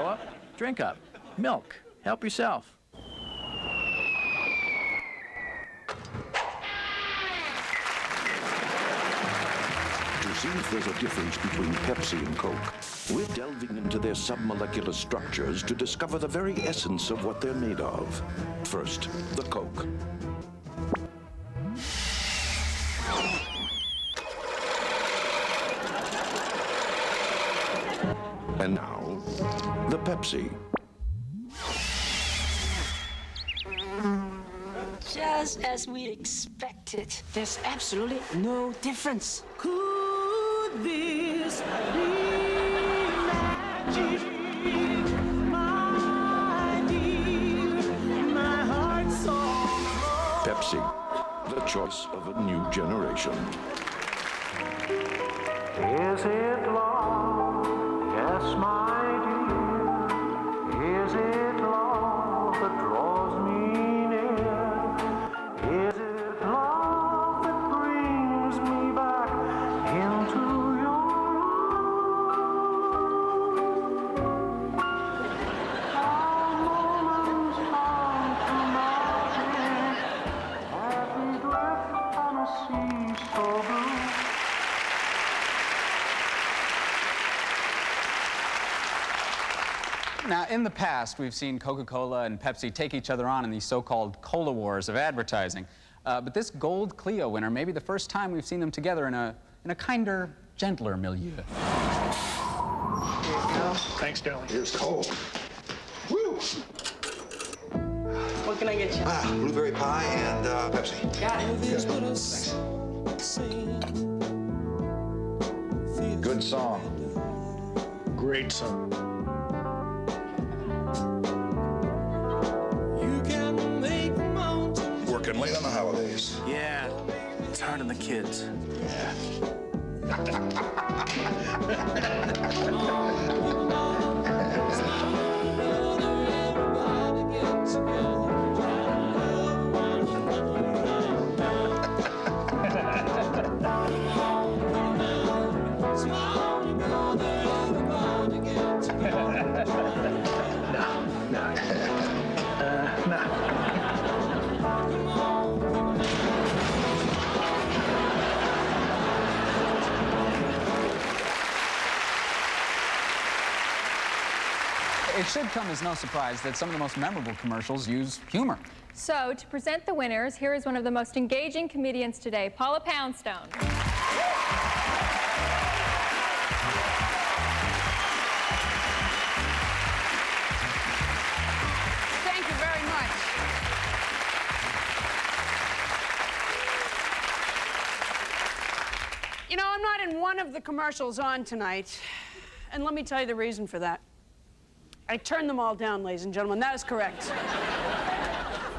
Grow up, drink up. Milk. Help yourself. To see if there's a difference between Pepsi and Coke, we're delving into their submolecular structures to discover the very essence of what they're made of. First, the Coke. And now, the Pepsi. Just as we expected. There's absolutely no difference. Could this be magic, my dear, my heart's song? Pepsi, the choice of a new generation. Is it love? Yes, my dear. Is it love that draws me near? Is it love that brings me back into your room? Our moments long to magic as we drift on a sea so blue. Now, in the past, we've seen Coca-Cola and Pepsi take each other on in these so-called cola wars of advertising. But this gold Clio winner may be the first time we've seen them together in a kinder, gentler milieu. Thanks, darling. Here's Coke. Woo! What can I get you? Blueberry pie and Pepsi. Got it. Yes, thanks. Good song. Great song. Working late on the holidays. Yeah, it's hard on the kids. It should come as no surprise that some of the most memorable commercials use humor. So, to present the winners, here is one of the most engaging comedians today, Paula Poundstone. Thank you very much. You know, I'm not in one of the commercials on tonight, and let me tell you the reason for that. I turned them all down, ladies and gentlemen. That is correct.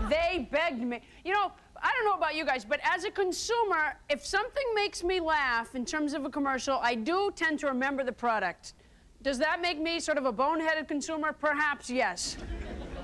They begged me. You know, I don't know about you guys, but as a consumer, if something makes me laugh in terms of a commercial, I do tend to remember the product. Does that make me sort of a boneheaded consumer? Perhaps, yes.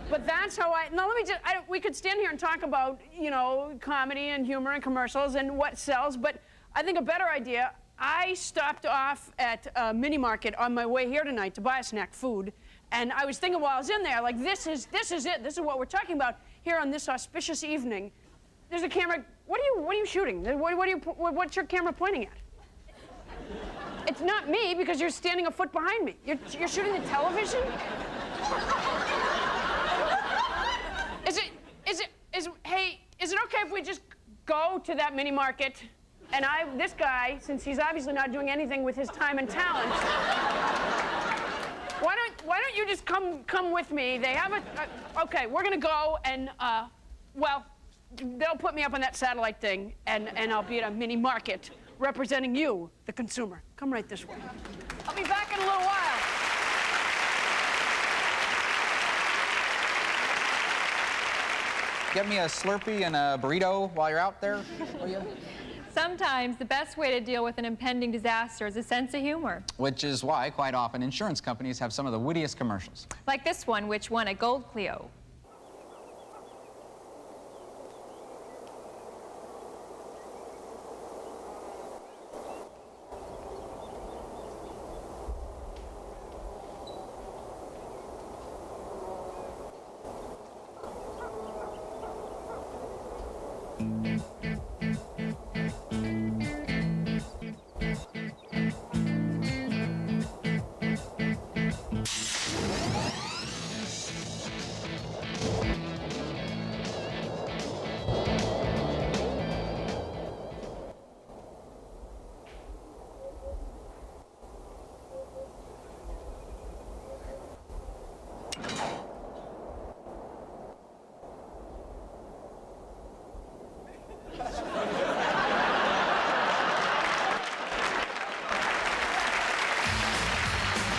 But that's how now let me just, we could stand here and talk about, you know, comedy and humor and commercials and what sells, but I think a better idea, I stopped off at a mini market on my way here tonight to buy a snack, food. And I was thinking while I was in there, like, this is it. This is what we're talking about here on this auspicious evening. There's a camera. What are you shooting? What's your camera pointing at? It's not me because you're standing a foot behind me. You're shooting the television? Hey, is it okay if we just go to that mini market and this guy, since he's obviously not doing anything with his time and talent, why don't you just come with me? They have okay, we're gonna go and, well, they'll put me up on that satellite thing and I'll be at a mini market representing you, the consumer. Come right this way. I'll be back in a little while. Get me a Slurpee and a burrito while you're out there, will you? Sometimes the best way to deal with an impending disaster is a sense of humor. Which is why, quite often, insurance companies have some of the wittiest commercials. Like this one, which won a gold Clio.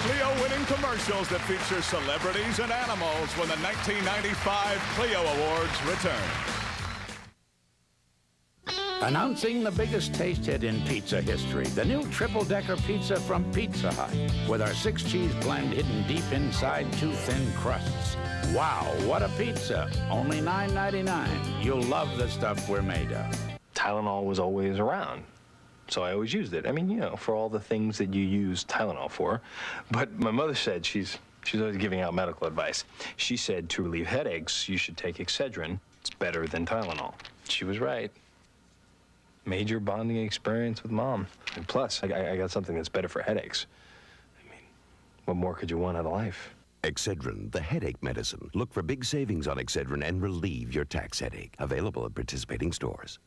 Clio-winning commercials that feature celebrities and animals when the 1995 Clio Awards return. Announcing the biggest taste hit in pizza history, the new triple-decker pizza from Pizza Hut, with our 6-cheese blend hidden deep inside 2 thin crusts. Wow, what a pizza! Only $9.99. You'll love the stuff we're made of. Tylenol was always around, so I always used it. I mean, you know, for all the things that you use Tylenol for. But my mother said she's always giving out medical advice. She said to relieve headaches, you should take Excedrin. It's better than Tylenol. She was right. Major bonding experience with Mom. And plus, I got something that's better for headaches. I mean, what more could you want out of life? Excedrin, the headache medicine. Look for big savings on Excedrin and relieve your tax headache. Available at participating stores.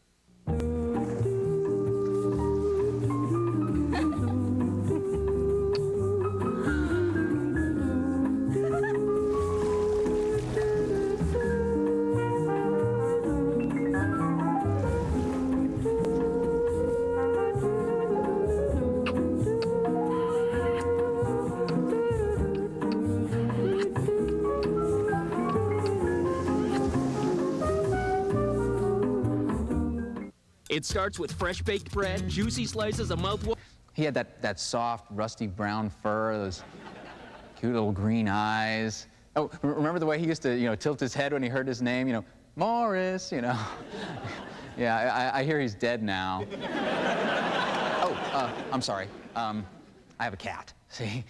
It starts with fresh baked bread, juicy slices of mouthwater. He had that soft, rusty brown fur, those cute little green eyes. Oh, remember the way he used to, you know, tilt his head when he heard his name? You know, Morris, you know. Yeah, I hear he's dead now. Oh, I'm sorry. I have a cat, see?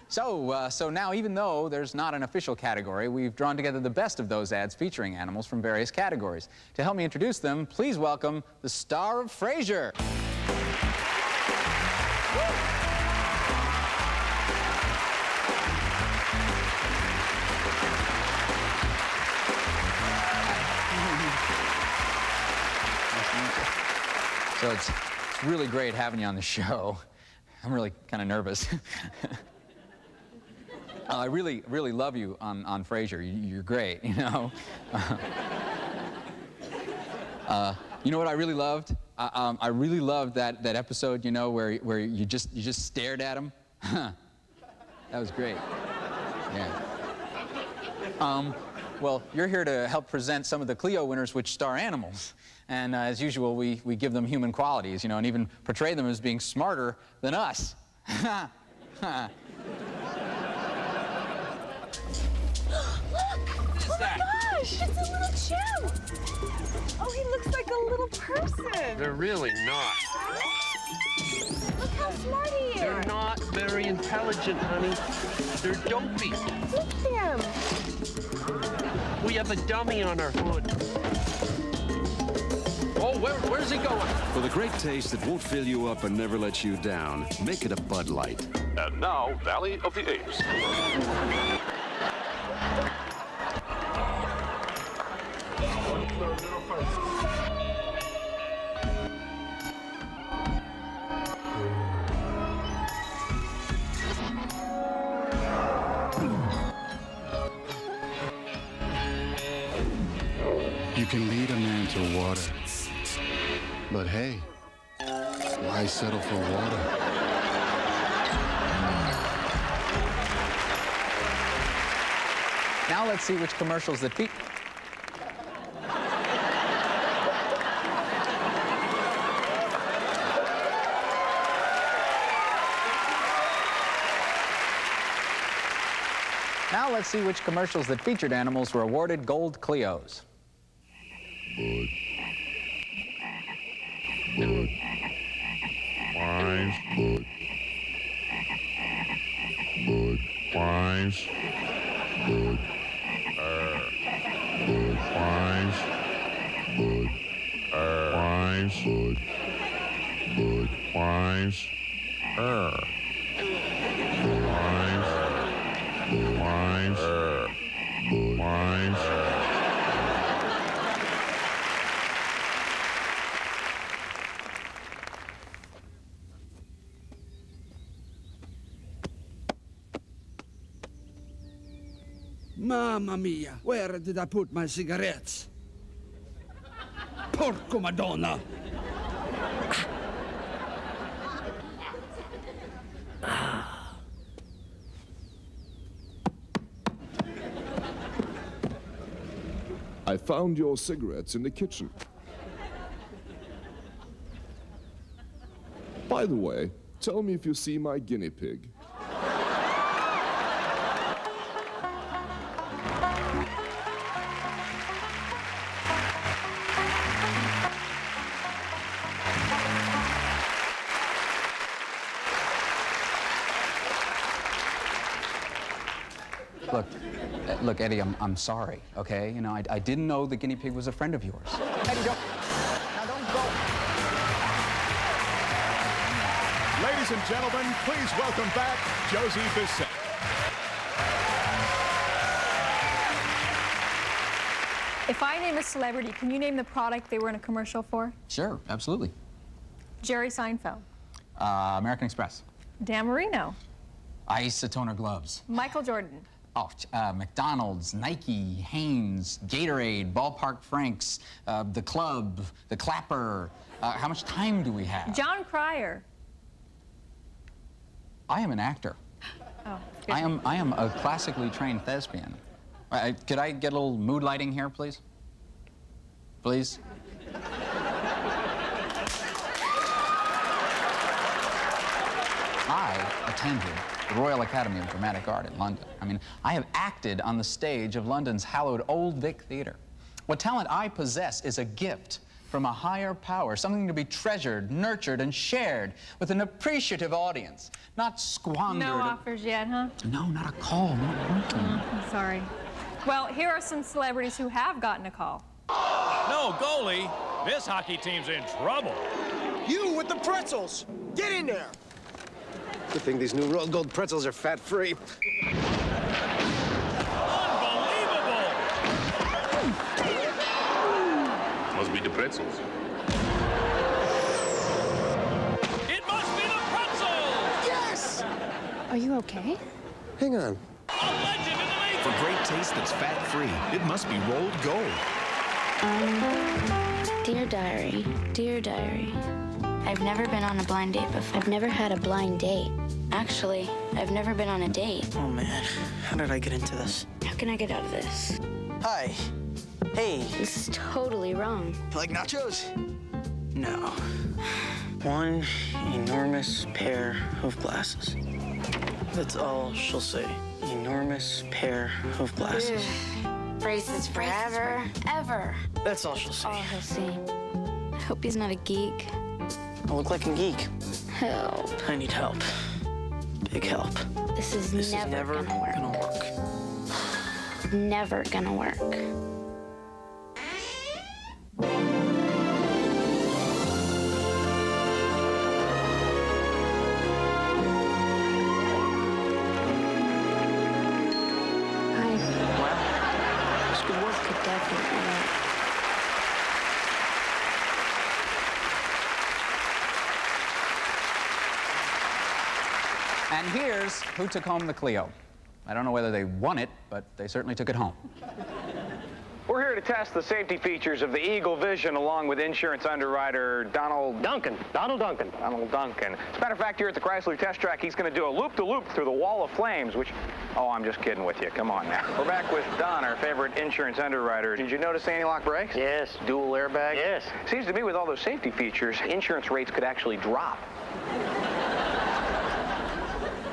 So now, even though there's not an official category, we've drawn together the best of those ads featuring animals from various categories. To help me introduce them, please welcome the star of Frasier. So it's really great having you on the show. I'm really kind of nervous. I really love you on Frasier. You're great, you know. You know what I really loved? I really loved that episode, you know, where you just stared at him. That was great. Yeah. Well, you're here to help present some of the Clio winners which star animals. And as usual, we give them human qualities, you know, and even portray them as being smarter than us. Look! What is that? Oh my gosh! It's a little chimp! Oh, he looks like a little person! They're really not. Look how smart he is! They're not very intelligent, honey. They're dopey. Look at him! We have a dummy on our hood. Oh, where's he going? For the great taste that won't fill you up and never let you down, make it a Bud Light. And now, Valley of the Apes. You can lead a man to water, but hey, why settle for water? Now let's see which commercials that feature. Now let's see which commercials that featured animals were awarded gold Clios. Bud. Bud. Wise. Bud. Bud. Wise. Bud. Bud. Wise. Bud. Budweiser. Mamma mia, where did I put my cigarettes? Porco Madonna! I found your cigarettes in the kitchen. By the way, tell me if you see my guinea pig. Look, Eddie, I'm sorry, okay? You know, I didn't know the guinea pig was a friend of yours. Eddie, don't go. Ladies and gentlemen, please welcome back Josie Bissett. If I name a celebrity, can you name the product they were in a commercial for? Sure, absolutely. Jerry Seinfeld. American Express. Dan Marino. Isotoner gloves. Michael Jordan. Oh, McDonald's, Nike, Hanes, Gatorade, Ballpark Franks, the Club, the Clapper. How much time do we have? John Cryer. I am an actor. Oh, I am a classically trained thespian. Could I get a little mood lighting here, please? Please? I attended the Royal Academy of Dramatic Art in London. I mean, I have acted on the stage of London's hallowed Old Vic Theatre. What talent I possess is a gift from a higher power, something to be treasured, nurtured, and shared with an appreciative audience, not squandered. No offers yet, huh? No, not a call, not working. I'm sorry. Well, here are some celebrities who have gotten a call. No, goalie. This hockey team's in trouble. You with the pretzels! Get in there! Good thing these new rolled gold pretzels are fat-free. Unbelievable! Must be the pretzels. It must be the pretzels! Yes! Are you okay? Hang on. A legend in the making! For great taste that's fat-free, it must be rolled gold. Dear Diary, dear Diary, I've never been on a blind date before. I've never had a blind date. Actually, I've never been on a date. Oh man, how did I get into this? How can I get out of this? Hi. Hey. This is totally wrong. Like nachos? No. One enormous pair of glasses. That's all she'll say. Enormous pair of glasses. Braces forever, ever. That's all she'll say. All he'll see. I hope he's not a geek. I look like a geek. Help. I need help. Big help. This is never gonna work. Never gonna work. And here's who took home the Clio. I don't know whether they won it, but they certainly took it home. We're here to test the safety features of the Eagle Vision along with insurance underwriter Donald Duncan. As a matter of fact, here at the Chrysler test track, he's going to do a loop-de-loop through the wall of flames, which, oh, I'm just kidding with you. Come on now. We're back with Don, our favorite insurance underwriter. Did you notice anti-lock brakes? Yes. Dual airbags? Yes. Seems to me with all those safety features, insurance rates could actually drop.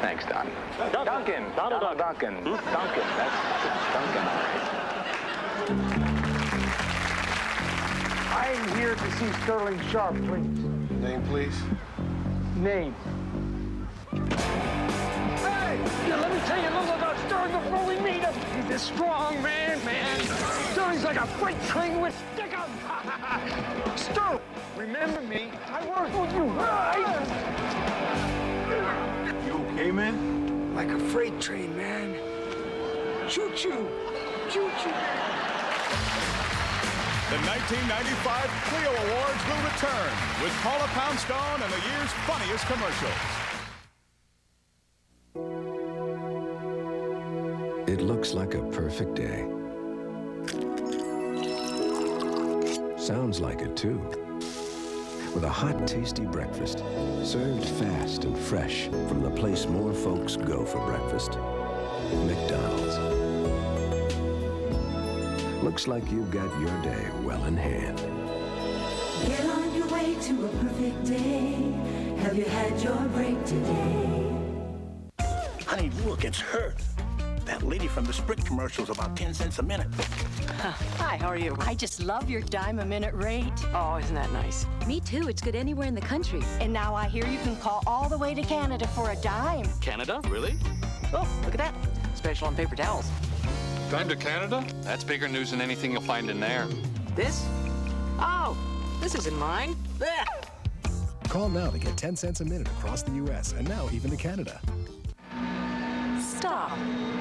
Thanks, Don. Duncan. Donald Duncan. Duncan. That's Duncan. I'm here to see Sterling Sharp, please. Name, please. Name. Hey! Now, let me tell you a little about Sterling before we meet him. He's a strong man. Sterling's like a freight train with stick-ups. Sterling, Remember me? I work for you, right? You okay, man? Like a freight train, man. Choo-choo. Choo-choo. The 1995 Clio Awards will return with Paula Poundstone and the year's funniest commercials. It looks like a perfect day. Sounds like it, too. With a hot, tasty breakfast, served fast and fresh from the place more folks go for breakfast, McDonald's. Looks like you've got your day well in hand. Get on your way to a perfect day. Have you had your break today? Honey, look, it's her. That lady from the Sprite commercials about 10 cents a minute. Hi, how are you? I just love your dime a minute rate. Oh, isn't that nice? Me too. It's good anywhere in the country. And now I hear you can call all the way to Canada for a dime. Canada? Really? Oh, look at that. Special on paper towels. Time to Canada? That's bigger news than anything you'll find in there. This? Oh, this isn't mine. Blech. Call now to get 10 cents a minute across the U.S. and now even to Canada. Stop.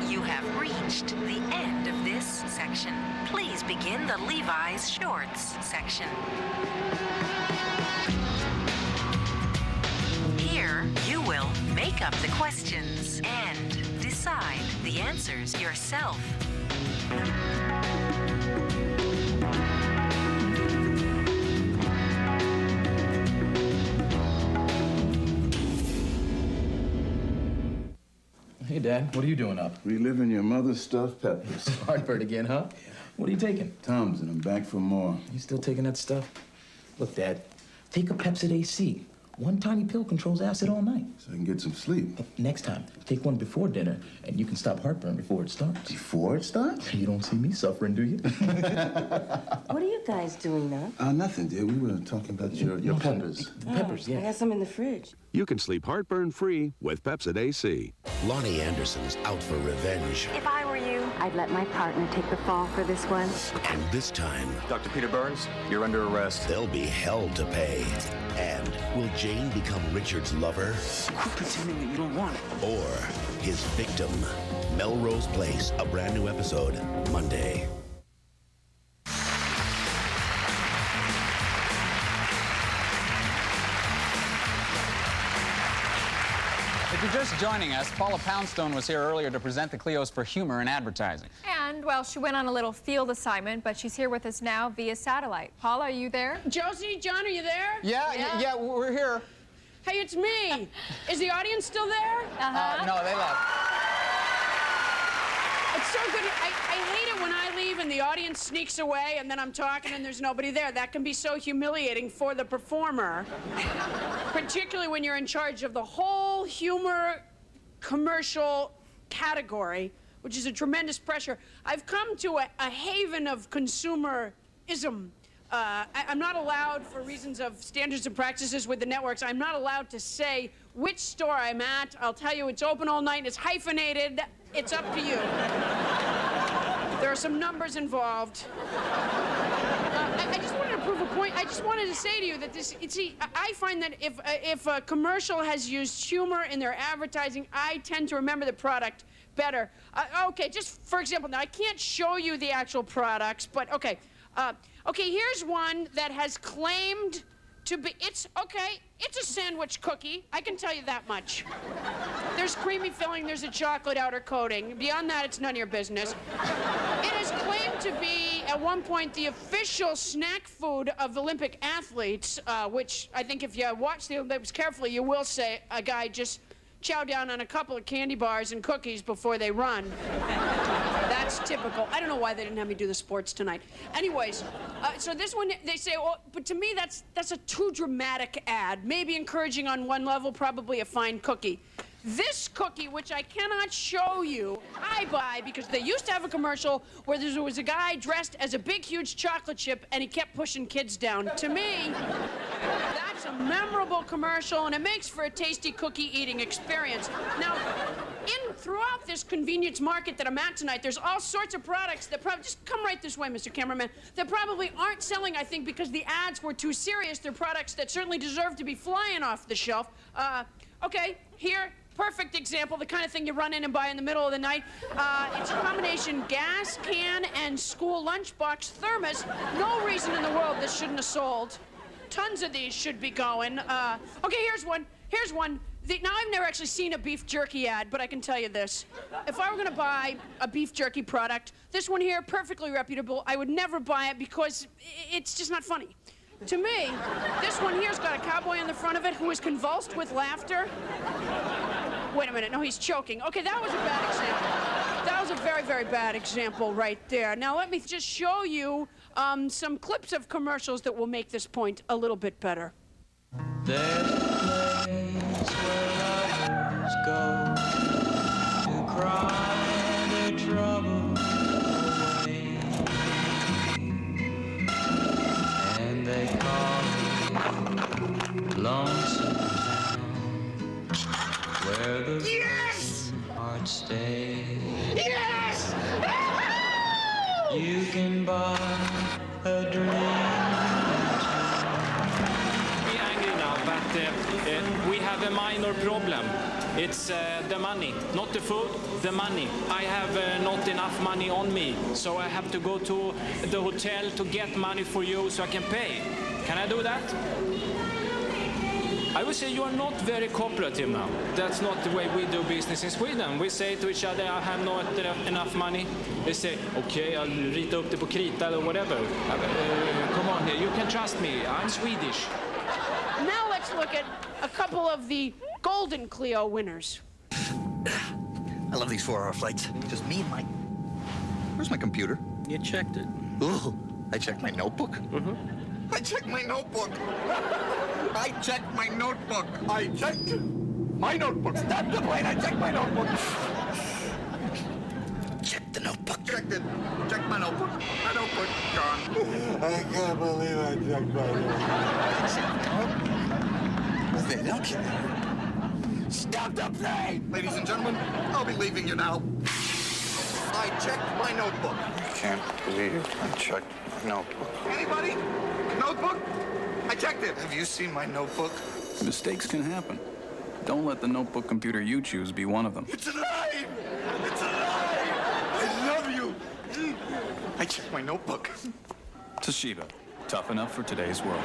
You have reached the end of this section. Please begin the Levi's shorts section. Here, you will make up the questions and decide the answers yourself. Hey, Dad, what are you doing up? Reliving your mother's stuffed peppers. Heartburn again, huh? What are you taking? Tums, and I'm back for more. You still taking that stuff? Look, Dad, take a Pepsi AC. One tiny pill controls acid all night. So I can get some sleep. Next time, take one before dinner, and you can stop heartburn before it starts. Before it starts? You don't see me suffering, do you? What are you guys doing now? Nothing, dear. We were talking about your peppers. Peppers, yeah. I got some in the fridge. You can sleep heartburn-free with Pepsi AC. Lonnie Anderson's out for revenge. If I were you, I'd let my partner take the fall for this one. And this time, Dr. Peter Burns, you're under arrest. there'll be hell to pay. And will Jane become Richard's lover? Quit pretending that you don't want it. Or his victim? Melrose Place, a brand new episode, Monday. If you're just joining us, Paula Poundstone was here earlier to present the Clios for humor in advertising. And, well, she went on a little field assignment, but she's here with us now via satellite. Paula, are you there? Josie, John, are you there? Yeah, we're here. Hey, it's me. Is the audience still there? No, they left. It's so good. I hate it when I leave and the audience sneaks away and then I'm talking and there's nobody there. That can be so humiliating for the performer, particularly when you're in charge of the whole humor commercial category, which is a tremendous pressure. I've come to a haven of consumerism. I'm not allowed, for reasons of standards and practices with the networks, I'm not allowed to say which store I'm at. I'll tell you it's open all night, it's hyphenated. It's up to you. There are some numbers involved. I just wanted to prove a point. I just wanted to say to you that I find that if a commercial has used humor in their advertising, I tend to remember the product better. Okay, just for example, now I can't show you the actual products, but okay. Okay, here's one that has claimed to be, it's a sandwich cookie. I can tell you that much. There's creamy filling, there's a chocolate outer coating. Beyond that, it's none of your business. It is claimed to be, at one point, the official snack food of Olympic athletes, which I think if you watch the Olympics carefully, you will say a guy just chow down on a couple of candy bars and cookies before they run. That's typical. I don't know why they didn't have me do the sports tonight. Anyways, so this one, they say, oh, but to me, that's a too dramatic ad. Maybe encouraging on one level, probably a fine cookie. This cookie, which I cannot show you, I buy because they used to have a commercial where there was a guy dressed as a big, huge chocolate chip, and he kept pushing kids down. To me, that's a memorable commercial, and it makes for a tasty cookie eating experience. Now, Throughout this convenience market that I'm at tonight, there's all sorts of products that probably, just come right this way, Mr. Cameraman, that probably aren't selling, I think, because the ads were too serious. They're products that certainly deserve to be flying off the shelf. Okay, here, perfect example, the kind of thing you run in and buy in the middle of the night. It's a combination gas can and school lunchbox thermos. No reason in the world this shouldn't have sold. Tons of these should be going. Okay, here's one. Here's one. Now, I've never actually seen a beef jerky ad, but I can tell you this. If I were going to buy a beef jerky product, this one here, perfectly reputable, I would never buy it because it's just not funny. To me, this one here's got a cowboy on the front of it who is convulsed with laughter. Wait a minute. No, he's choking. Okay, that was a bad example. That was a very, very bad example right there. Now, let me just show you some clips of commercials that will make this point a little bit better. Go to cry their trouble away, and they call it Lonesome Town, where the hearts stay. Yes! You can buy a dream. Be angry now, but we have a minor problem. It's the money, not the food, the money. I have not enough money on me, so I have to go to the hotel to get money for you so I can pay. Can I do that? I would say you are not very cooperative now. That's not the way we do business in Sweden. We say to each other, I have not enough money. They say, okay, I'll rita upp det på krita or whatever. Come on here, you can trust me, I'm Swedish. Now let's look at a couple of the Golden Clio winners. I love these 4-hour flights. Just me and my... Where's my computer? You checked it. Ooh, I checked my notebook. Mm-hmm. I checked my notebook. I checked my notebook. I checked my notebook. Stop the plane. I checked my notebook. Check the notebook. Checked it. Check my notebook. My notebook gone. I can't believe I checked my notebook. They don't care. Stop the plane! Ladies and gentlemen, I'll be leaving you now. I checked my notebook. I can't believe I checked my notebook. Anybody? Notebook? I checked it. Have you seen my notebook? Mistakes can happen. Don't let the notebook computer you choose be one of them. It's alive! It's alive! I love you! I checked my notebook. Toshiba, tough enough for today's world.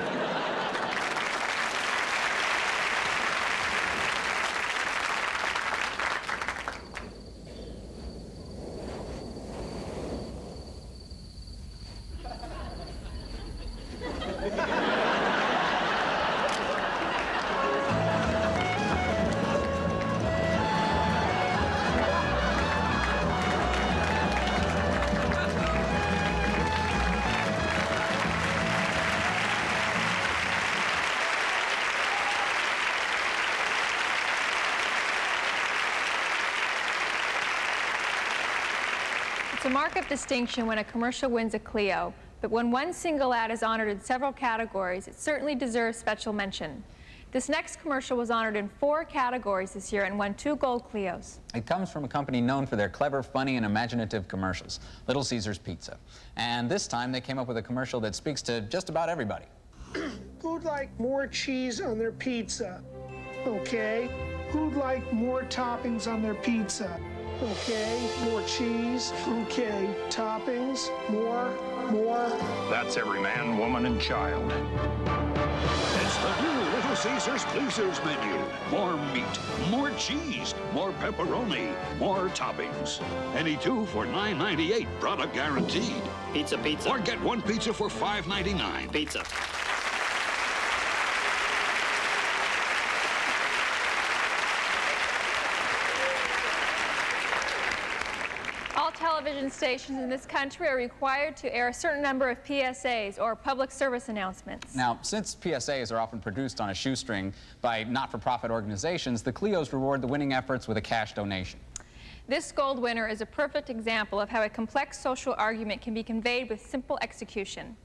It's a mark of distinction when a commercial wins a Clio, but when one single ad is honored in several categories, it certainly deserves special mention. This next commercial was honored in 4 categories this year and won 2 gold Clios. It comes from a company known for their clever, funny, and imaginative commercials, Little Caesars Pizza. And this time they came up with a commercial that speaks to just about everybody. Who'd like more cheese on their pizza? Okay. Who'd like more toppings on their pizza? Okay. More cheese. Okay. Toppings. More. That's every man, woman, and child. It's the new Little Caesars Pleasers menu. More meat, more cheese, more pepperoni, more toppings. Any 2 for $9.98, product guaranteed. Pizza. Or get 1 pizza for $5.99. Pizza. All television stations in this country are required to air a certain number of PSAs, or public service announcements. Now, since PSAs are often produced on a shoestring by not-for-profit organizations, the Clios reward the winning efforts with a cash donation. This gold winner is a perfect example of how a complex social argument can be conveyed with simple execution.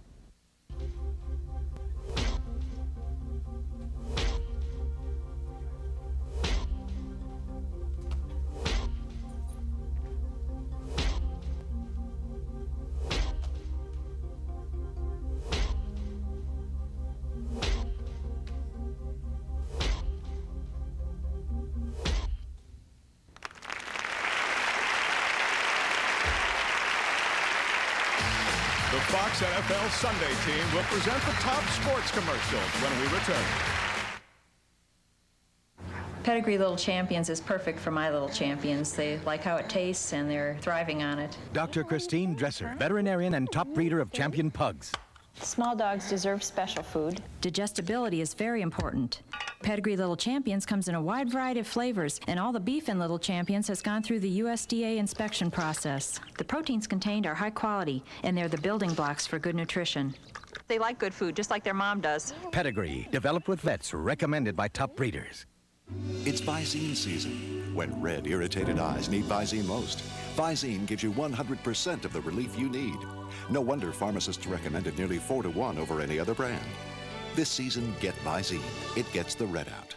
The Fox NFL Sunday team will present the top sports commercials when we return. Pedigree Little Champions is perfect for my little champions. They like how it tastes, and they're thriving on it. Dr. Christine Dresser, veterinarian and top breeder of champion pugs. Small dogs deserve special food. Digestibility is very important. Pedigree Little Champions comes in a wide variety of flavors, and all the beef in Little Champions has gone through the USDA inspection process. The proteins contained are high quality, and they're the building blocks for good nutrition. They like good food, just like their mom does. Pedigree, developed with vets, recommended by top breeders. It's Visine season. When red, irritated eyes need Visine most, Visine gives you 100% of the relief you need. No wonder pharmacists recommend it nearly 4 to 1 over any other brand. This season, get Visine. It gets the red out.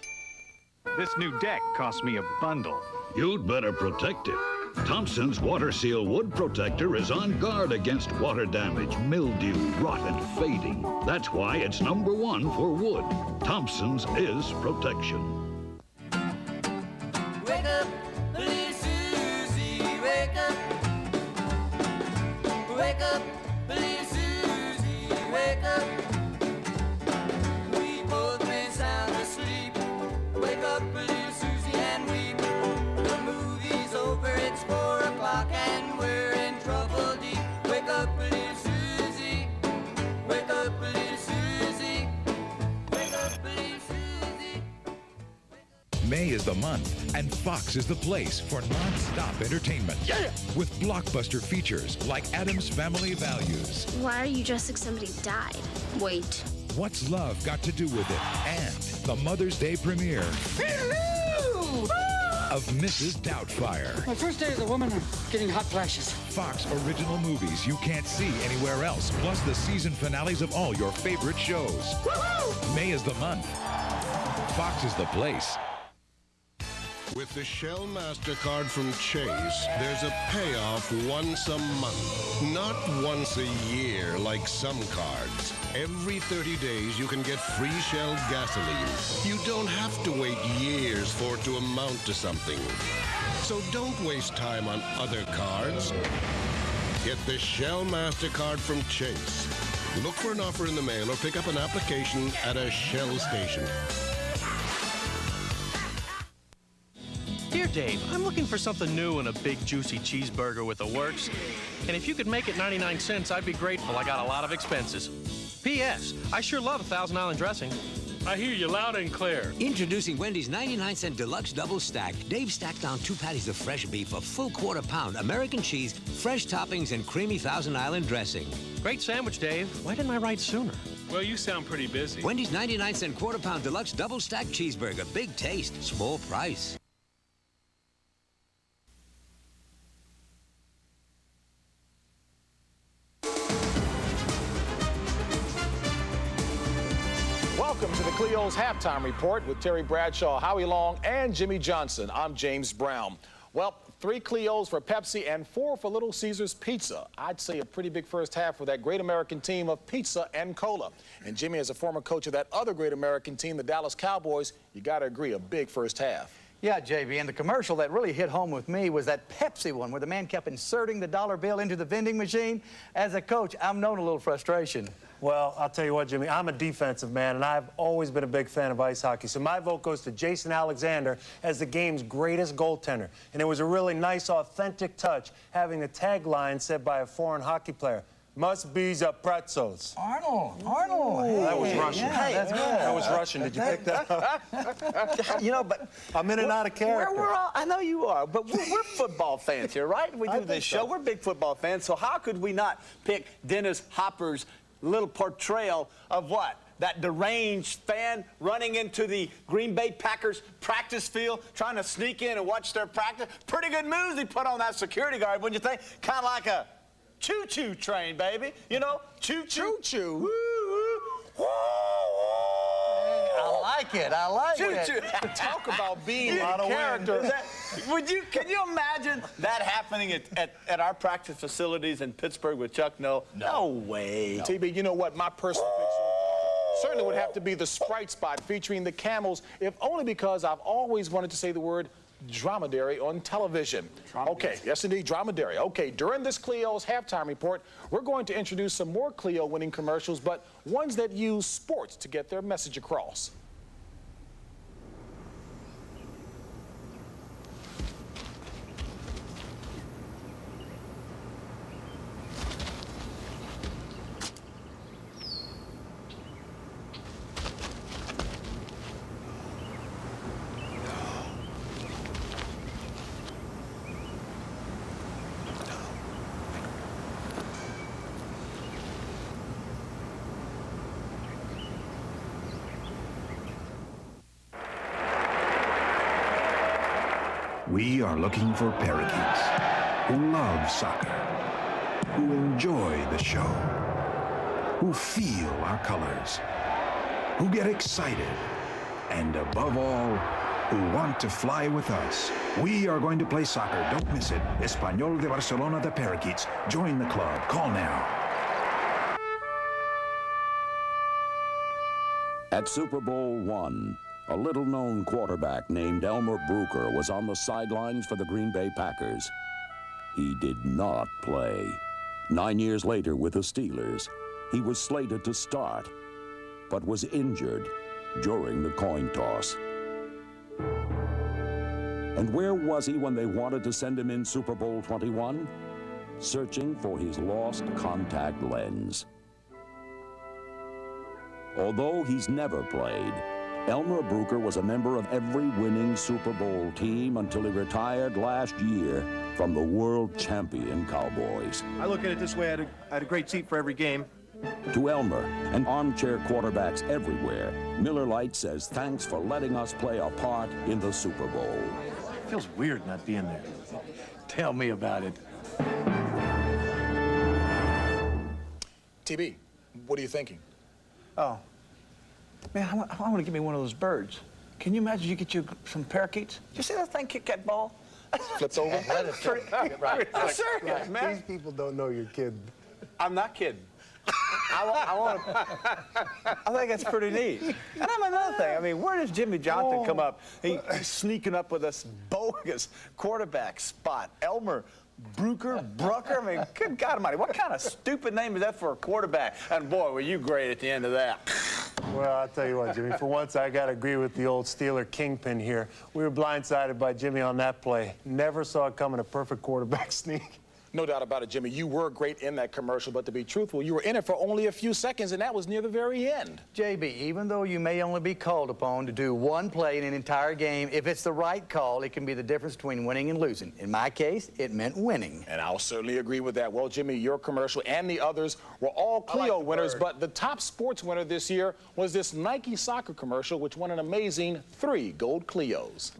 This new deck cost me a bundle. You'd better protect it. Thompson's Water Seal Wood Protector is on guard against water damage, mildew, rot, and fading. That's why it's #1 for wood. Thompson's is protection. Wake up, little Susie, wake up. Wake up, little Susie, wake up. We both been sound asleep. Wake up, little Susie, and weep. The movie's over, it's 4 o'clock, and we're in trouble deep. Wake up, little Susie. Wake up, little Susie. Wake up, little Susie. May is the month, and Fox is the place for non-stop entertainment. Yeah! With blockbuster features like Addams Family Values. Why are you dressed like somebody died? Wait. What's Love Got to Do with It? And the Mother's Day premiere of Mrs. Doubtfire. My first day as a woman, I'm getting hot flashes. Fox original movies you can't see anywhere else, plus the season finales of all your favorite shows. Woo-hoo! May is the month. Fox is the place. With the Shell MasterCard from Chase, there's a payoff once a month, not once a year like some cards. Every 30 days, you can get free Shell gasoline. You don't have to wait years for it to amount to something. So don't waste time on other cards. Get the Shell MasterCard from Chase. Look for an offer in the mail or pick up an application at a Shell station. Dear Dave, I'm looking for something new and a big juicy cheeseburger with the works. And if you could make it 99 cents, I'd be grateful. I got a lot of expenses. P.S. I sure love a Thousand Island dressing. I hear you loud and clear. Introducing Wendy's 99-cent Deluxe Double Stack. Dave stacked down 2 patties of fresh beef, a full quarter pound, American cheese, fresh toppings, and creamy Thousand Island dressing. Great sandwich, Dave. Why didn't I write sooner? Well, you sound pretty busy. Wendy's 99-cent quarter pound Deluxe Double Stack Cheeseburger. Big taste, small price. Welcome to the Clio's Halftime Report with Terry Bradshaw, Howie Long, and Jimmy Johnson. I'm James Brown. Well, 3 Clios for Pepsi and 4 for Little Caesars Pizza. I'd say a pretty big first half for that great American team of pizza and cola. And Jimmy, as a former coach of that other great American team, the Dallas Cowboys, you got to agree, a big first half. Yeah, JV, and the commercial that really hit home with me was that Pepsi one where the man kept inserting the dollar bill into the vending machine. As a coach, I'm known a little frustration. Well, I'll tell you what, Jimmy, I'm a defensive man, and I've always been a big fan of ice hockey. So my vote goes to Jason Alexander as the game's greatest goaltender. And it was a really nice, authentic touch having the tagline said by a foreign hockey player. Must be the pretzels. Arnold. Hey, that was Russian. Yeah, that's good. That was Russian. Did you pick that up? You know, but I'm in and out of character. We're all, I know you are, but we're football fans here, right? We do this show. We're big football fans, so how could we not pick Dennis Hopper's little portrayal of what? That deranged fan running into the Green Bay Packers practice field, trying to sneak in and watch their practice. Pretty good moves he put on that security guard, wouldn't you think? Kind of like a choo-choo train, baby. You know, choo-choo. Choo-choo. Woo-woo. I like it. I like Choo-choo. it. Talk about being a character. Can you imagine that happening at our practice facilities in Pittsburgh with Chuck Noll? No way. No. TB, you know what? My personal pick certainly would have to be the Sprite spot featuring the camels, if only because I've always wanted to say the word dromedary on television. Okay, yes indeed, dromedary. Okay, during this Clio's halftime report, we're going to introduce some more Clio winning commercials, but ones that use sports to get their message across. We are looking for parakeets who love soccer, who enjoy the show, who feel our colors, who get excited, and above all, who want to fly with us. We are going to play soccer. Don't miss it. Espayol of Barcelona, the Parakeets. Join the club. Call now. At Super Bowl I, a little-known quarterback named Elmer Brooker was on the sidelines for the Green Bay Packers. He did not play. 9 years later with the Steelers, he was slated to start, but was injured during the coin toss. And where was he when they wanted to send him in Super Bowl 21? Searching for his lost contact lens. Although he's never played, Elmer Brooker was a member of every winning Super Bowl team until he retired last year from the world champion Cowboys. I look at it this way, I had a great seat for every game. To Elmer and armchair quarterbacks everywhere, Miller Lite says thanks for letting us play a part in the Super Bowl. It feels weird not being there. Tell me about it. TB, what are you thinking? Oh, man, I want to give me one of those birds. Can you imagine you get you some parakeets? Did you see that thing kick that ball? Flipped over? Right. Serious, man. These people don't know you're kidding. I'm not kidding. I think that's pretty neat. And I'm another thing. I mean, where does Jimmy Johnson come up? He's sneaking up with this bogus quarterback spot. Elmer Brooker? I mean, good God Almighty, what kind of stupid name is that for a quarterback? And boy, were you great at the end of that. Well, I'll tell you what, Jimmy, for once I got to agree with the old Steeler kingpin here. We were blindsided by Jimmy on that play. Never saw it coming, a perfect quarterback sneak. No doubt about it, Jimmy. You were great in that commercial, but to be truthful, you were in it for only a few seconds, and that was near the very end. JB, even though you may only be called upon to do one play in an entire game, if it's the right call, it can be the difference between winning and losing. In my case, it meant winning. And I'll certainly agree with that. Well, Jimmy, your commercial and the others were all Clio winners, but the top sports winner this year was this Nike soccer commercial, which won an amazing 3 gold Clios.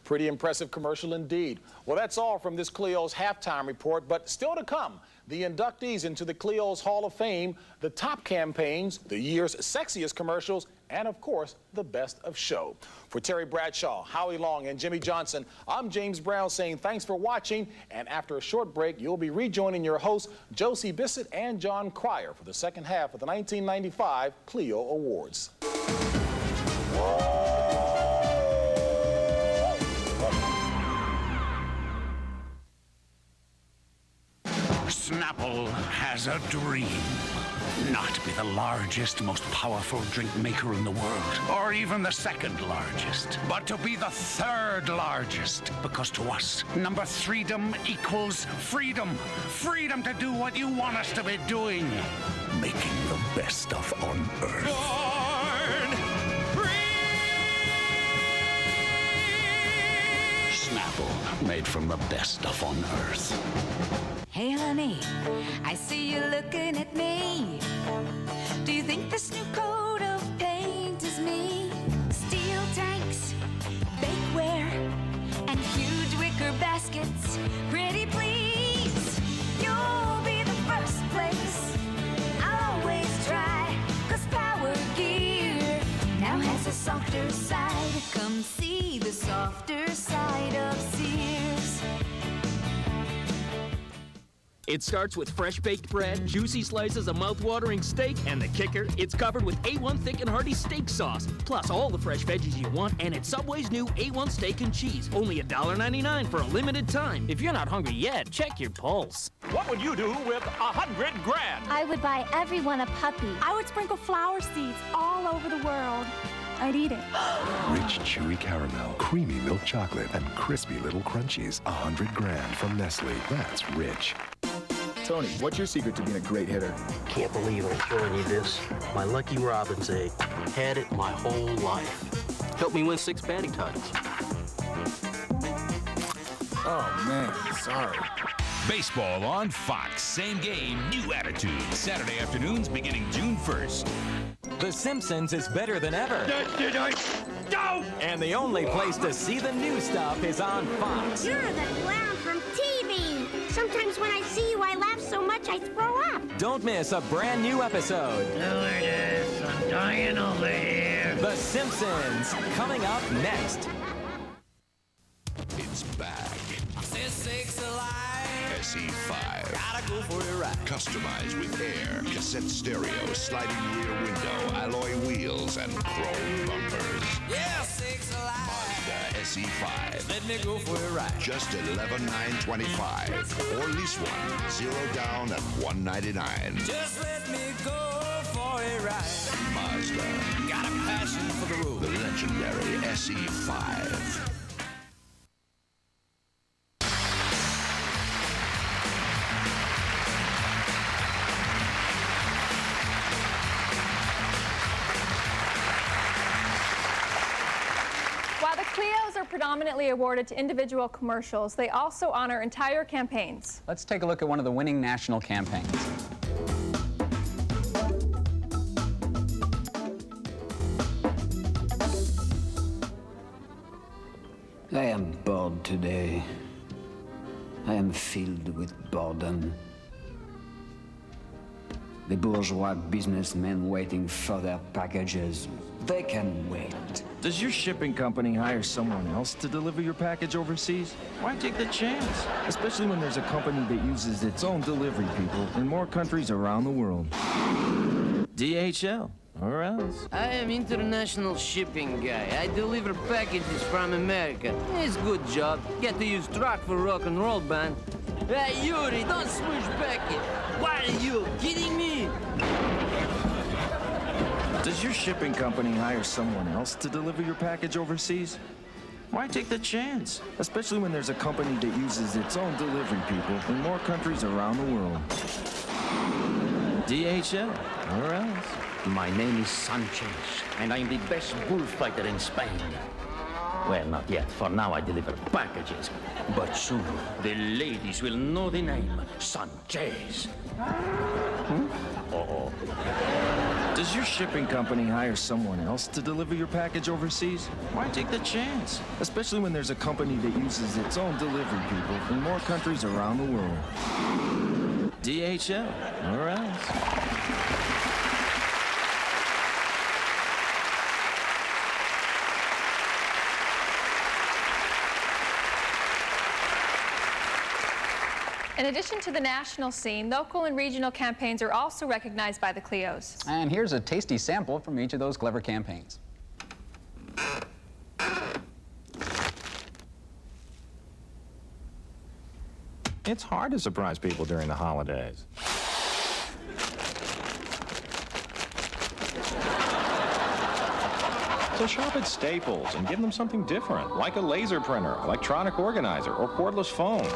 Pretty impressive commercial indeed. Well, that's all from this Clio's halftime report, but still to come, the inductees into the Clio's Hall of Fame, the top campaigns, the year's sexiest commercials, and of course, the best of show. For Terry Bradshaw, Howie Long, and Jimmy Johnson, I'm James Brown saying thanks for watching, and after a short break, you'll be rejoining your hosts, Josie Bissett and John Cryer, for the second half of the 1995 Clio Awards. Snapple has a dream. Not be the largest, most powerful drink maker in the world, or even the second largest, but to be the third largest. Because to us, number 3dom equals freedom. Freedom to do what you want us to be doing. Making the best stuff on Earth. Snapple, made from the best stuff on Earth. Hey honey, I see you looking at me. Do you think this new coat of paint is me? Steel tanks, bakeware, baskets. Pretty please, you'll be the first place. I'll always try, 'cause Power Gear now has a softer side. Come see the softer side of Sears. It starts with fresh baked bread, juicy slices of mouth-watering steak, and the kicker, it's covered with A1 thick and hearty steak sauce, plus all the fresh veggies you want, and it's Subway's new A1 steak and cheese, only $1.99 for a limited time. If you're not hungry yet, check your pulse. What would you do with $100 grand? I would buy everyone a puppy. I would sprinkle flower seeds all over the world. I'd eat it. Rich, chewy caramel, creamy milk chocolate, and crispy little crunchies. $100 grand from Nestle. That's rich. Tony, what's your secret to being a great hitter? Can't believe I'm showing you this. My Lucky Robin's egg. Had it my whole life. Helped me win 6 batting titles. Oh, man, sorry. Baseball on Fox. Same game, new attitude. Saturday afternoons beginning June 1st. The Simpsons is better than ever. Go! And the only place to see the new stuff is on Fox. You're the clown from TV. Sometimes when I see you, I laugh so much I throw up. Don't miss a brand new episode. Stewardess, I'm dying over here. The Simpsons, coming up next. It's back. Sakes alive. SE5. Gotta go for a ride. Customized with air, cassette stereo, sliding rear window, alloy wheels, and chrome bumpers. Yeah, sakes alive. Mazda SE5. Let me go for a ride. Just $11,925. Or lease one. 0 down at $199. Just let me go for a ride. Mazda. Got a passion for the road. The legendary SE5. While the Clios are predominantly awarded to individual commercials, they also honor entire campaigns. Let's take a look at one of the winning national campaigns. I am bored today. I am filled with boredom. The bourgeois businessmen waiting for their packages. They can wait. Does your shipping company hire someone else to deliver your package overseas? Why take the chance? Especially when there's a company that uses its own delivery people in more countries around the world. DHL, or else. I am international shipping guy. I deliver packages from America. It's a good job. Get to use truck for rock and roll band. Hey, Yuri, don't switch back it. Why are you kidding me? Does your shipping company hire someone else to deliver your package overseas? Why take the chance? Especially when there's a company that uses its own delivery people in more countries around the world. DHL, or else. My name is Sanchez, and I'm the best bullfighter in Spain. Well, not yet. For now, I deliver packages. But soon, the ladies will know the name Sanchez. Uh-oh. Does your shipping company hire someone else to deliver your package overseas? Why take the chance? Especially when there's a company that uses its own delivery people in more countries around the world. DHL, or else. In addition to the national scene, local and regional campaigns are also recognized by the Clios. And here's a tasty sample from each of those clever campaigns. It's hard to surprise people during the holidays. So shop at Staples and give them something different, like a laser printer, electronic organizer, or cordless phone.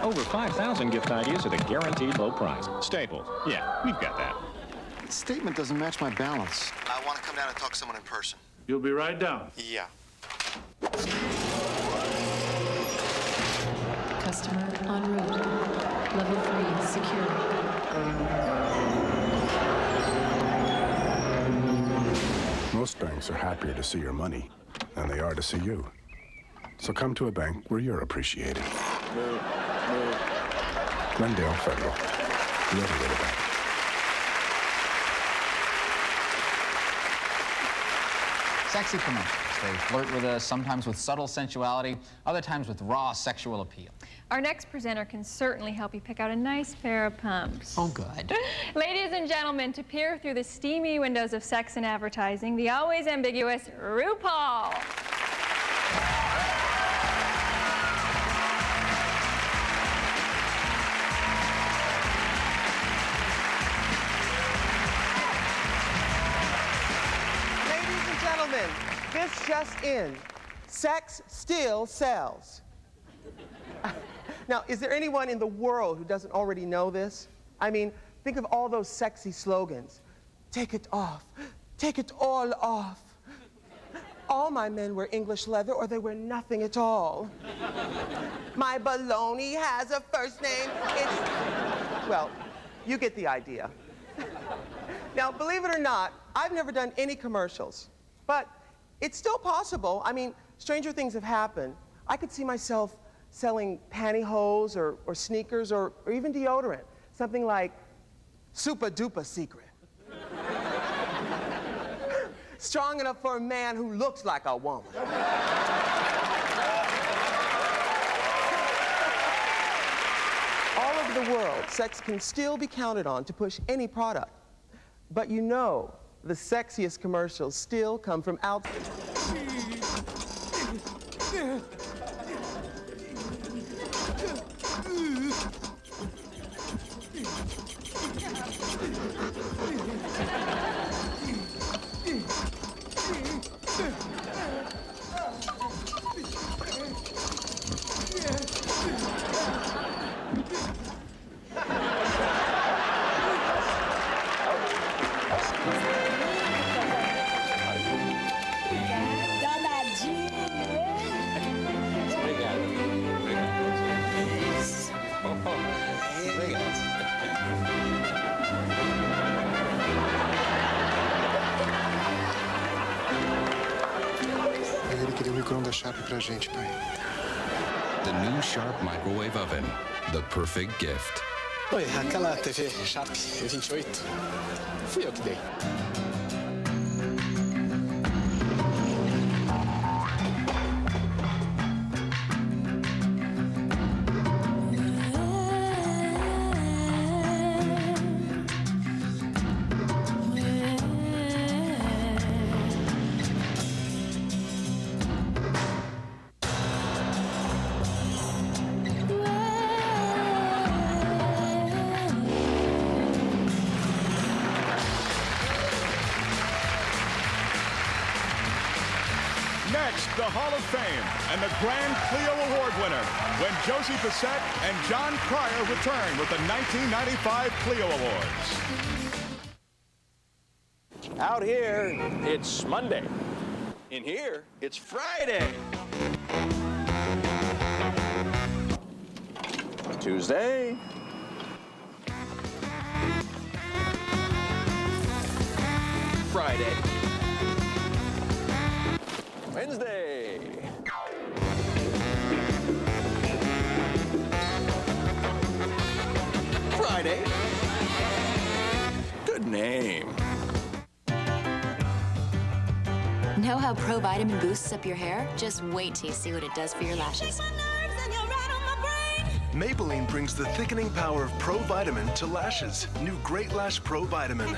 Over 5,000 gift ideas at a guaranteed low price. Staples. Yeah, we've got that. The statement doesn't match my balance. I want to come down and talk to someone in person. You'll be right down. Yeah. Customer en route. Level 3 secure. Most banks are happier to see your money than they are to see you. So come to a bank where you're appreciated. Glendale Federal. The other way to bank. Sexy commercials. They flirt with us, sometimes with subtle sensuality, other times with raw sexual appeal. Our next presenter can certainly help you pick out a nice pair of pumps. Oh, good. Ladies and gentlemen, to peer through the steamy windows of sex and advertising, the always ambiguous RuPaul. This just in, sex still sells. Now, is there anyone in the world who doesn't already know this? I mean, think of all those sexy slogans. Take it off, take it all off. All my men wear English leather or they wear nothing at all. My baloney has a first name. It's, well, you get the idea. Now, believe it or not, I've never done any commercials, but it's still possible. I mean, stranger things have happened. I could see myself selling pantyhose or sneakers or even deodorant. Something like Super Duper Secret. Strong enough for a man who looks like a woman. All over the world, sex can still be counted on to push any product. But you know, the sexiest commercials still come from outside. Pra gente, pai. The new Sharp microwave oven, the perfect gift. Oi, aquela TV Sharp 28, fui eu que dei. Next, the Hall of Fame and the Grand Clio Award winner when Josie Bissett and John Cryer return with the 1995 Clio Awards. Out here, it's Monday. In here, it's Friday. Tuesday. Friday. Wednesday. Friday. Good name. Know how Pro Vitamin boosts up your hair? Just wait till you see what it does for your lashes. Maybelline brings the thickening power of Pro Vitamin to lashes. New Great Lash Pro Vitamin.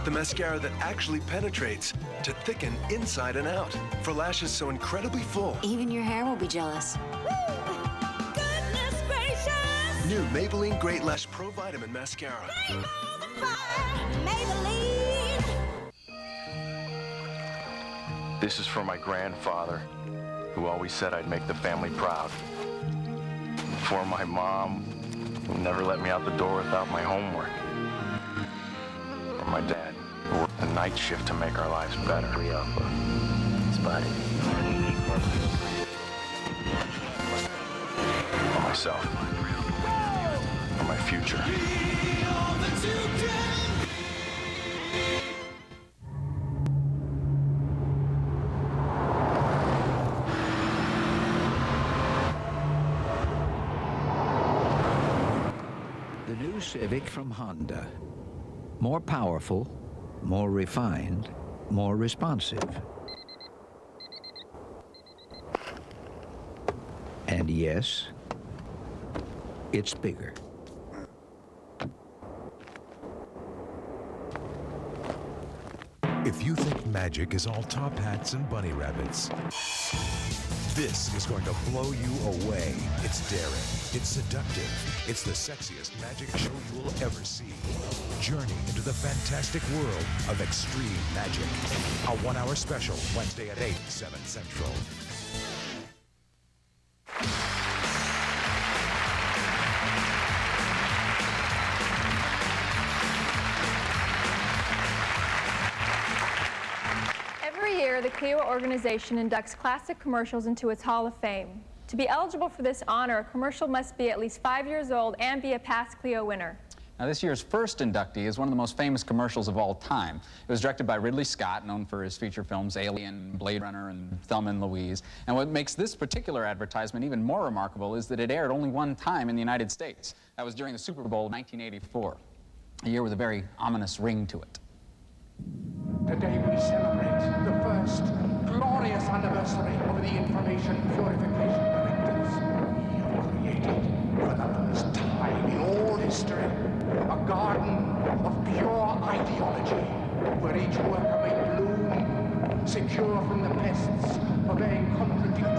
The mascara that actually penetrates to thicken inside and out. For lashes so incredibly full. Even your hair will be jealous. Goodness gracious! New Maybelline Great Lash Pro Vitamin Mascara. This is for my grandfather, who always said I'd make the family proud. For my mom, who never let me out the door without my homework. For my dad, who worked the night shift to make our lives better. For myself. For my future. The new Civic from Honda. More powerful, more refined, more responsive. And yes, it's bigger. If you think magic is all top hats and bunny rabbits, this is going to blow you away. It's daring, it's seductive, it's the sexiest magic show you will ever see. Journey into the fantastic world of extreme magic. A 1-hour special, Wednesday at 8, 7 Central. Every year, the Clio organization inducts classic commercials into its Hall of Fame. To be eligible for this honor, a commercial must be at least 5 years old and be a past Clio winner. Now, this year's first inductee is one of the most famous commercials of all time. It was directed by Ridley Scott, known for his feature films Alien, Blade Runner, and Thelma and Louise. And what makes this particular advertisement even more remarkable is that it aired only one time in the United States. That was during the Super Bowl of 1984, a year with a very ominous ring to it. Today we celebrate the first glorious anniversary of the Information Purification Directives. We have created, for the first time in all history, a garden of pure ideology, where each worker may bloom, secure from the pests, obeying contradictory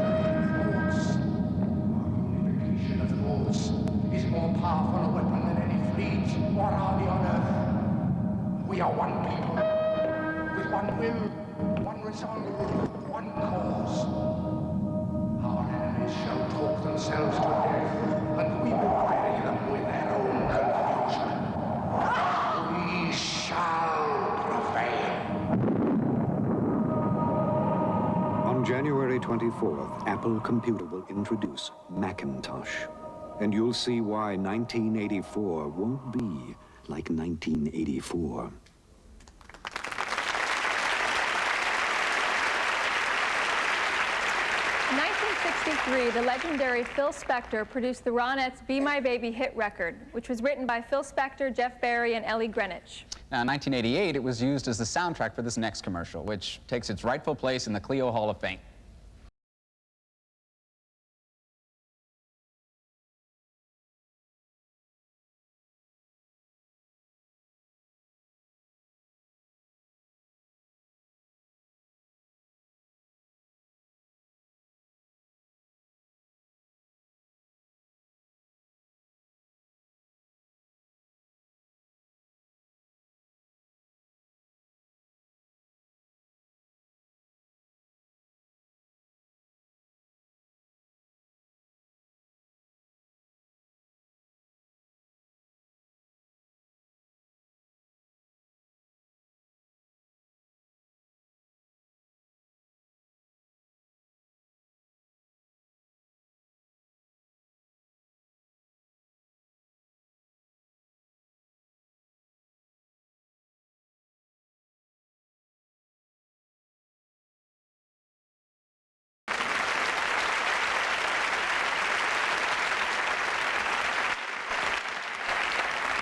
thoughts. Unification of thoughts is more powerful a weapon than any fleet or army on earth. We are one people, with one will, one resolve, one cause. Our enemies shall talk themselves to death, and we will bury them with their own confusion. We shall prevail. On January 24th, Apple Computer will introduce Macintosh. And you'll see why 1984 won't be like 1984. In 1963, the legendary Phil Spector produced the Ronettes' Be My Baby hit record, which was written by Phil Spector, Jeff Barry, and Ellie Greenwich. Now, in 1988, it was used as the soundtrack for this next commercial, which takes its rightful place in the Clio Hall of Fame.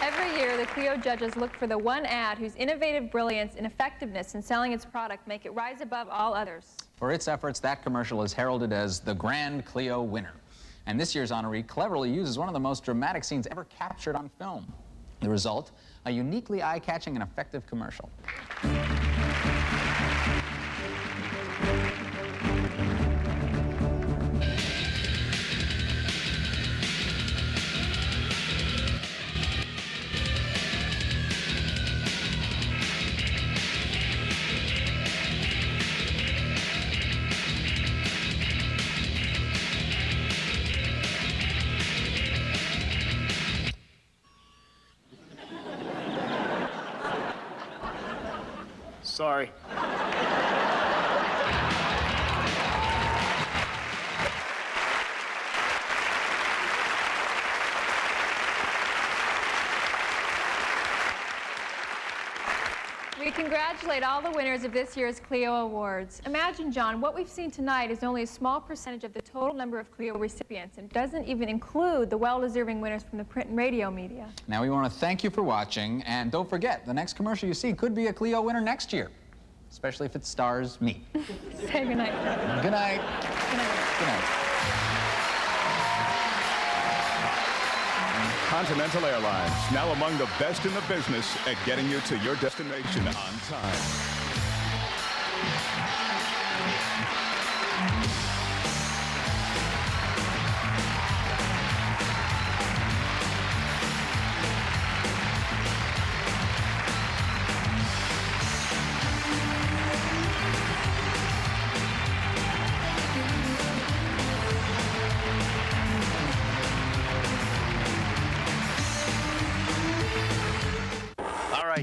Every year, the Clio judges look for the one ad whose innovative brilliance and effectiveness in selling its product make it rise above all others. For its efforts, that commercial is heralded as the Grand Clio winner. And this year's honoree cleverly uses one of the most dramatic scenes ever captured on film. The result, a uniquely eye-catching and effective commercial. Sorry. We congratulate all the winners of this year's Clio Awards. Imagine, John, what we've seen tonight is only a small percentage of the total number of Clio recipients and doesn't even include the well-deserving winners from the print and radio media. Now, we want to thank you for watching, and don't forget, the next commercial you see could be a Clio winner next year, especially if it stars me. Say goodnight. Good night. Good night. Good night. Continental Airlines, now among the best in the business at getting you to your destination on time.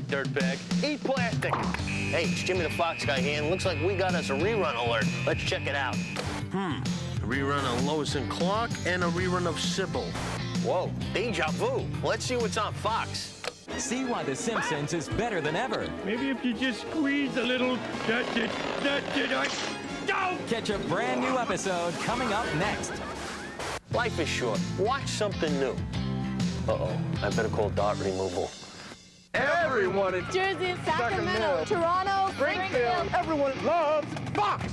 Dirtbag. Eat plastic. Hey, it's Jimmy the Fox guy here, and looks like we got us a rerun alert. Let's check it out. A rerun of Lois and Clark and a rerun of Sybil. Whoa, deja vu. Let's see what's on Fox. See why The Simpsons is better than ever. Maybe if you just squeeze a little, that's it. Don't! Catch a brand new episode coming up next. Life is short. Watch something new. Uh-oh, I better call dart removal. Everyone in Jersey, Sacramento, Toronto, Springfield. Everyone loves Fox.